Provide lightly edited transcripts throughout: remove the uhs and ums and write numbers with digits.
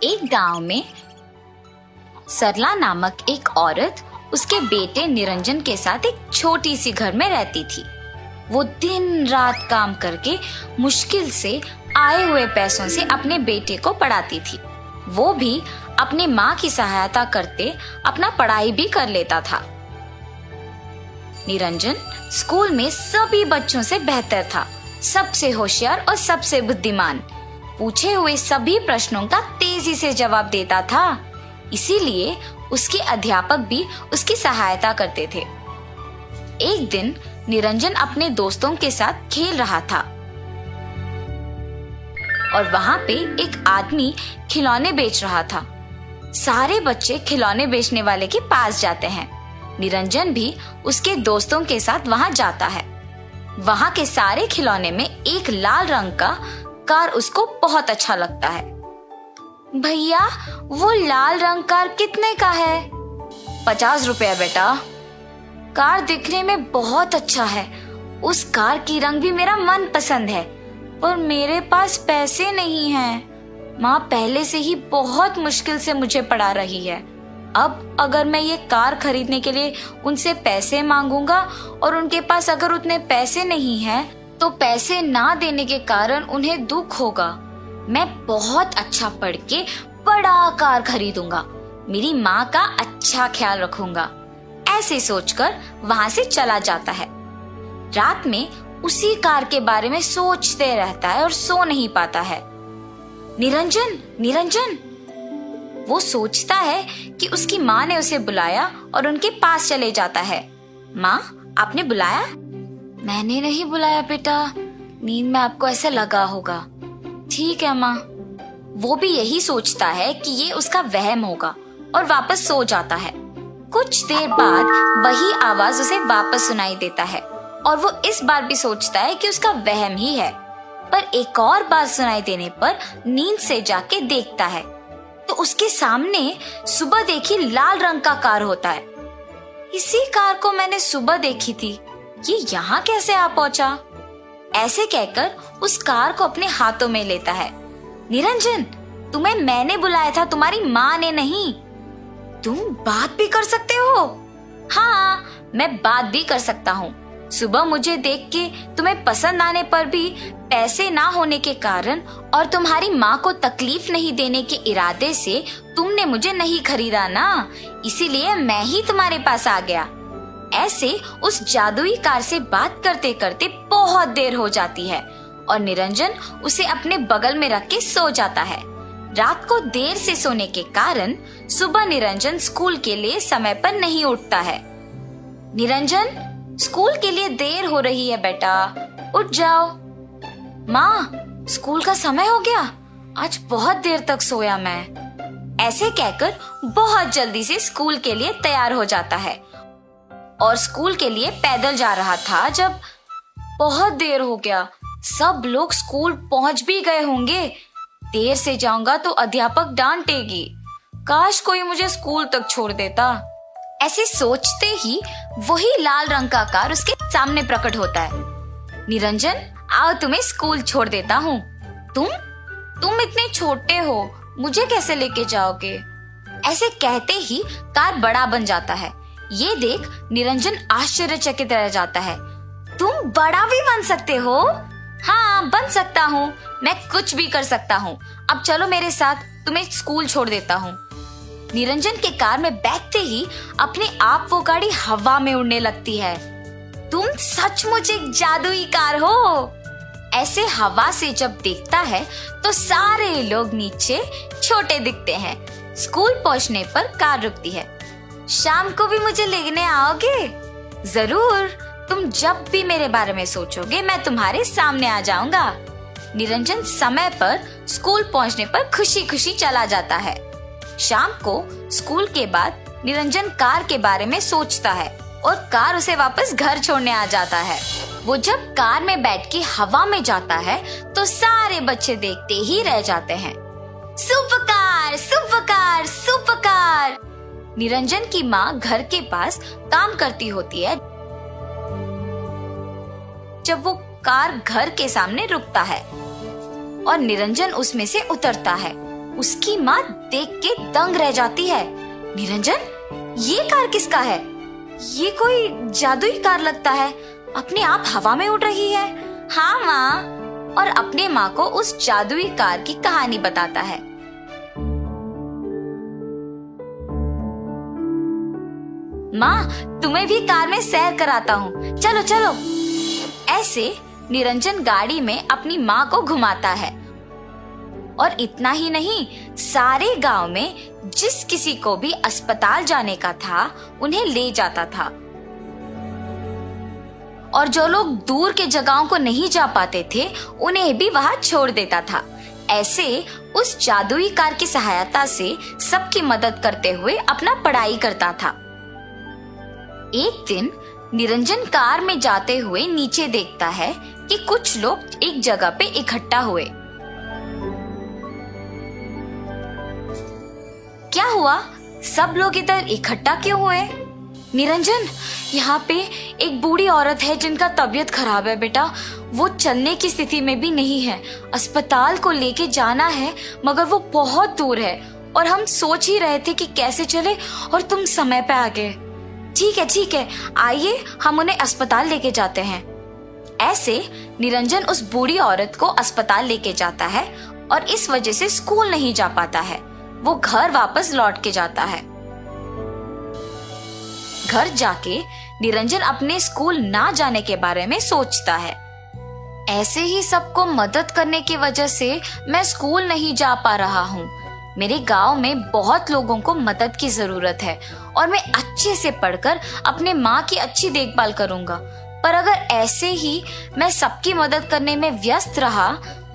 एक गांव में सरला नामक एक औरत उसके बेटे निरंजन के साथ एक छोटी सी घर में रहती थी। वो दिन रात काम करके मुश्किल से आए हुए पैसों से अपने बेटे को पढ़ाती थी। वो भी अपनी माँ की सहायता करते अपना पढ़ाई भी कर लेता था। निरंजन स्कूल में सभी बच्चों से बेहतर था, सबसे होशियार और सबसे बुद्धिमान। पूछे हुए सभी प्रश्नों का तेजी से जवाब देता था, इसीलिए उसके अध्यापक भी उसकी सहायता करते थे। एक दिन निरंजन अपने दोस्तों के साथ खेल रहा था और वहां पे एक आदमी खिलौने बेच रहा था। सारे बच्चे खिलौने बेचने वाले के पास जाते हैं। निरंजन भी उसके दोस्तों के साथ वहां जाता है। वहां के सारे खिलौने में एक लाल रंग का कार उसको बहुत अच्छा लगता है। भैया, वो लाल रंग कार कितने का है? 50 रुपया बेटा। कार दिखने में बहुत अच्छा है। उस कार की रंग भी मेरा मन पसंद है, पर मेरे पास पैसे नहीं हैं। माँ पहले से ही बहुत मुश्किल से मुझे पढ़ा रही है। अब अगर मैं ये कार खरीदने के लिए उनसे पैसे मांगूंगा और उनके पास अगर उतने पैसे नहीं हैं, तो पैसे ना देने के कारण उन्हें दुख होगा। मैं बहुत अच्छा पढ़ के बड़ा कार खरीदूंगा, मेरी माँ का अच्छा ख्याल रखूंगा। ऐसे सोचकर वहां से चला जाता है। रात में उसी कार के बारे में सोचते रहता है और सो नहीं पाता है। निरंजन, निरंजन, वो सोचता है कि उसकी माँ ने उसे बुलाया और उनके पास चले जाता है। माँ, आपने बुलाया? मैंने नहीं बुलाया बेटा, नींद में आपको ऐसा लगा होगा। ठीक है माँ। वो भी यही सोचता है कि ये उसका वहम होगा और वापस सो जाता है। कुछ देर बाद वही आवाज उसे वापस सुनाई देता है और वो इस बार भी सोचता है कि उसका वहम ही है। पर एक और बार सुनाई देने पर नींद से जाके देखता है तो उसके सामने सुबह देखी लाल रंग का कार होता है। इसी कार को मैंने सुबह देखी थी, ये यहाँ कैसे आ पहुंचा? ऐसे कहकर उस कार को अपने हाथों में लेता है। निरंजन, तुम्हें मैंने बुलाया था, तुम्हारी माँ ने नहीं। तुम बात भी कर सकते हो? हाँ, मैं बात भी कर सकता हूँ। सुबह मुझे देख के तुम्हें पसंद आने पर भी पैसे ना होने के कारण और तुम्हारी माँ को तकलीफ नहीं देने के इरादे से तुमने मुझे नहीं खरीदा ना, इसीलिए मैं ही तुम्हारे पास आ गया। ऐसे उस जादुई कार से बात करते करते बहुत देर हो जाती है और निरंजन उसे अपने बगल में रख के सो जाता है। रात को देर से सोने के कारण सुबह निरंजन स्कूल के लिए समय पर नहीं उठता है। निरंजन, स्कूल के लिए देर हो रही है बेटा, उठ जाओ। माँ, स्कूल का समय हो गया, आज बहुत देर तक सोया मैं। ऐसे कहकर बहुत जल्दी से स्कूल के लिए तैयार हो जाता है और स्कूल के लिए पैदल जा रहा था जब बहुत देर हो गया। सब लोग स्कूल पहुंच भी गए होंगे। देर से जाऊंगा तो अध्यापक डांटेगी। काश कोई मुझे स्कूल तक छोड़ देता। ऐसे सोचते ही वही लाल रंग का कार उसके सामने प्रकट होता है। निरंजन, आओ तुम्हें स्कूल छोड़ देता हूँ। तुम इतने छोटे हो, मुझे कैसे लेके जाओगे? ऐसे कहते ही कार बड़ा बन जाता है। ये देख निरंजन आश्चर्यचकित रह जाता है। तुम बड़ा भी बन सकते हो? हाँ, बन सकता हूँ, मैं कुछ भी कर सकता हूँ। अब चलो मेरे साथ, तुम्हें स्कूल छोड़ देता हूँ। निरंजन के कार में बैठते ही अपने आप वो गाड़ी हवा में उड़ने लगती है। तुम सचमुच एक जादुई कार हो। ऐसे हवा से जब देखता है तो सारे लोग नीचे छोटे दिखते हैं। स्कूल पहुंचने पर कार रुकती है। शाम को भी मुझे लेने आओगे? जरूर, तुम जब भी मेरे बारे में सोचोगे मैं तुम्हारे सामने आ जाऊंगा। निरंजन समय पर स्कूल पहुंचने पर खुशी खुशी चला जाता है। शाम को स्कूल के बाद निरंजन कार के बारे में सोचता है और कार उसे वापस घर छोड़ने आ जाता है। वो जब कार में बैठ के हवा में जाता है तो सारे बच्चे देखते ही रह जाते हैं। Super car, super car, super car. Niranjan की माँ घर के पास काम करती होती है जब वो कार घर के सामने रुकता है और निरंजन उसमें से उतरता है। उसकी माँ देख के दंग रह जाती है। निरंजन, ये कार किसका है? ये कोई जादुई कार लगता है, अपने आप हवा में उड़ रही है। हाँ माँ, और अपने माँ को उस जादुई कार की कहानी बताता है। माँ, तुम्हें भी कार में सैर कराता हूँ, चलो चलो। ऐसे निरंजन गाड़ी में अपनी माँ को घुमाता है। और इतना ही नहीं, सारे गांव में जिस किसी को भी अस्पताल जाने का था उन्हें ले जाता था। और जो लोग दूर के जगहों को नहीं जा पाते थे उन्हें भी वहां छोड़ देता था। ऐसे उस जादुई कार की सहायता से सबकी मदद करते हुए अपना पढ़ाई करता था। एक दिन निरंजन कार में जाते हुए नीचे देखता है कि कुछ लोग एक जगह पे इकट्ठा हुए। क्या हुआ? सब लोग इधर इकट्ठा क्यों हुए? निरंजन, यहाँ पे एक बूढ़ी औरत है जिनका तबीयत खराब है बेटा। वो चलने की स्थिति में भी नहीं है। अस्पताल को लेके जाना है मगर वो बहुत दूर है और हम सोच ही रहे थे कि कैसे चले और तुम समय पे आ गए। ठीक है, आइए हम उन्हें अस्पताल लेके जाते हैं। ऐसे निरंजन उस बूढ़ी औरत को अस्पताल लेके जाता है और इस वजह से स्कूल नहीं जा पाता है। वो घर वापस लौट के जाता है। घर जाके निरंजन अपने स्कूल ना जाने के बारे में सोचता है। ऐसे ही सबको मदद करने की वजह से मैं स्कूल नहीं जा पा रहा हूँ। मेरे गांव में बहुत लोगों को मदद की जरूरत है और मैं अच्छे से पढ़कर अपने माँ की अच्छी देखभाल करूंगा। पर अगर ऐसे ही मैं सबकी मदद करने में व्यस्त रहा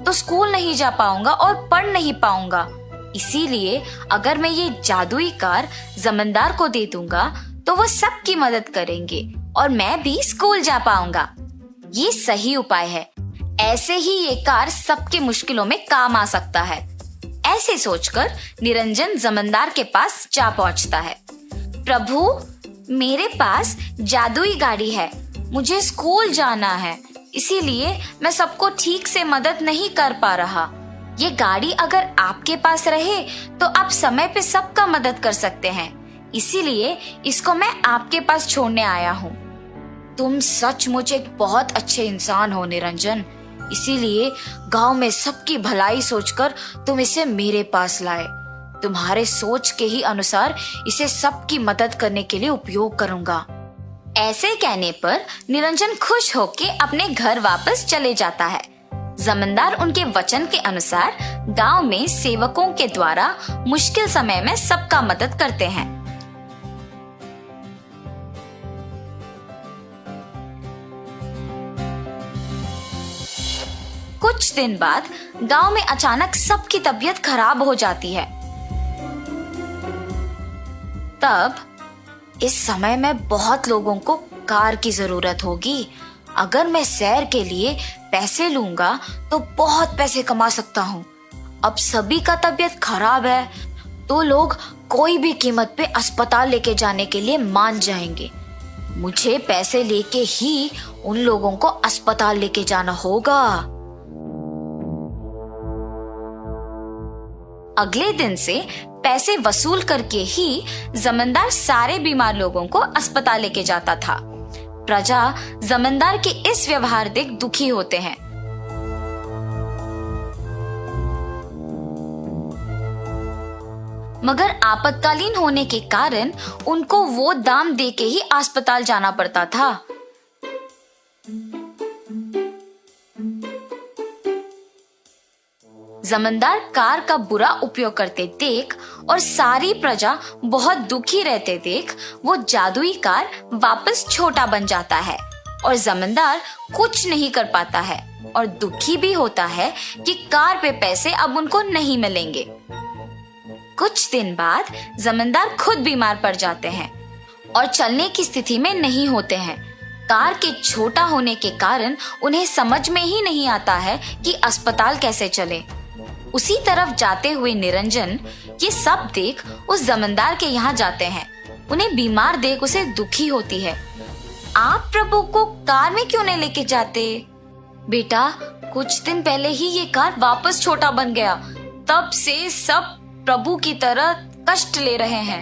तो स्कूल नहीं जा पाऊंगा और पढ़ नहीं पाऊंगा। इसीलिए अगर मैं ये जादुई कार जमींदार को दे दूंगा तो वो सबकी मदद करेंगे और मैं भी स्कूल जा पाऊंगा। ये सही उपाय है। ऐसे ही ये कार सबकी मुश्किलों में काम आ सकता है। ऐसे सोचकर निरंजन जमींदार के पास जा पहुंचता है। प्रभु, मेरे पास जादुई गाड़ी है, मुझे स्कूल जाना है, इसीलिए मैं सबको ठीक से मदद नहीं कर पा रहा। ये गाड़ी अगर आपके पास रहे तो आप समय पे सबका मदद कर सकते हैं, इसीलिए इसको मैं आपके पास छोड़ने आया हूँ। तुम सचमुच एक बहुत अच्छे इंसान हो निरंजन, इसीलिए गांव में सबकी भलाई सोचकर तुम इसे मेरे पास लाए। तुम्हारे सोच के ही अनुसार इसे सबकी मदद करने के लिए उपयोग करूंगा। ऐसे कहने पर निरंजन खुश होकर अपने घर वापस चले जाता है। जमींदार उनके वचन के अनुसार गांव में सेवकों के द्वारा मुश्किल समय में सबका मदद करते हैं। कुछ दिन बाद गांव में अचानक सबकी तबीयत खराब हो जाती है। तब इस समय में बहुत लोगों को कार की जरूरत होगी। अगर मैं सैर के लिए पैसे लूंगा तो बहुत पैसे कमा सकता हूँ। अब सभी का तबीयत खराब है तो लोग कोई भी कीमत पे अस्पताल लेके जाने के लिए मान जाएंगे। मुझे पैसे लेके ही उन लोगों को अस्पताल लेके जाना होगा। अगले दिन से पैसे वसूल करके ही जमींदार सारे बीमार लोगों को अस्पताल लेके जाता था। प्रजा जमींदार के इस व्यवहार देख दुखी होते हैं। मगर आपातकालीन होने के कारण उनको वो दाम देके ही अस्पताल जाना पड़ता था। जमींदार कार का बुरा उपयोग करते देख और सारी प्रजा बहुत दुखी रहते देख वो जादुई कार वापस छोटा बन जाता है और जमींदार कुछ नहीं कर पाता है और दुखी भी होता है कि कार पे पैसे अब उनको नहीं मिलेंगे। कुछ दिन बाद जमींदार खुद बीमार पड़ जाते हैं और चलने की स्थिति में नहीं होते हैं। कार के छोटा होने के कारण उन्हें समझ में ही नहीं आता है कि अस्पताल कैसे चले। उसी तरफ जाते हुए निरंजन ये सब देख उस जमींदार के यहाँ जाते हैं। उन्हें बीमार देख उसे दुखी होती है। आप प्रभु को कार में क्यों नहीं लेके जाते? बेटा, कुछ दिन पहले ही ये कार वापस छोटा बन गया, तब से सब प्रभु की तरह कष्ट ले रहे हैं।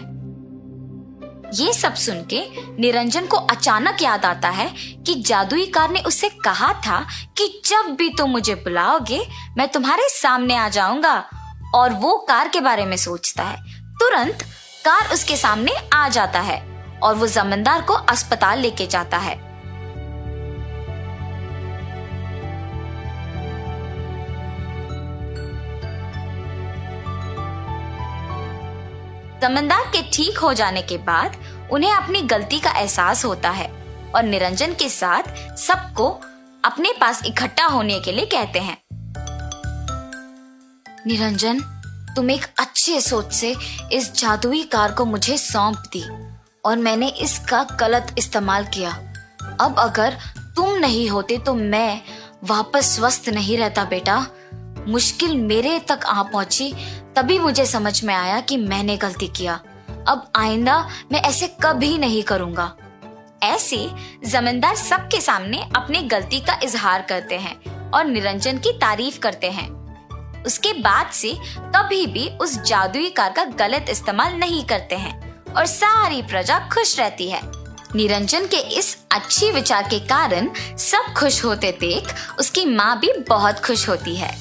ये सब सुन के निरंजन को अचानक याद आता है कि जादुई कार ने उससे कहा था कि जब भी तुम मुझे बुलाओगे मैं तुम्हारे सामने आ जाऊंगा, और वो कार के बारे में सोचता है। तुरंत कार उसके सामने आ जाता है और वो जमींदार को अस्पताल लेके जाता है। जमींदार के ठीक हो जाने के बाद उन्हें अपनी गलती का एहसास होता है और निरंजन के साथ सबको अपने पास इकट्ठा होने के लिए कहते हैं। निरंजन, तुम एक अच्छे सोच से इस जादुई कार को मुझे सौंप दी और मैंने इसका गलत इस्तेमाल किया। अब अगर तुम नहीं होते तो मैं वापस स्वस्थ नहीं रहता बेटा। मुश्किल मेरे तक आ पहुंची तभी मुझे समझ में आया कि मैंने गलती किया। अब आइंदा मैं ऐसे कभी नहीं करूंगा। ऐसे जमींदार सबके सामने अपनी गलती का इजहार करते हैं और निरंजन की तारीफ करते हैं। उसके बाद से कभी भी उस जादुई कार का गलत इस्तेमाल नहीं करते हैं और सारी प्रजा खुश रहती है। निरंजन के इस अच्छी विचार के कारण सब खुश होते देख उसकी माँ भी बहुत खुश होती है।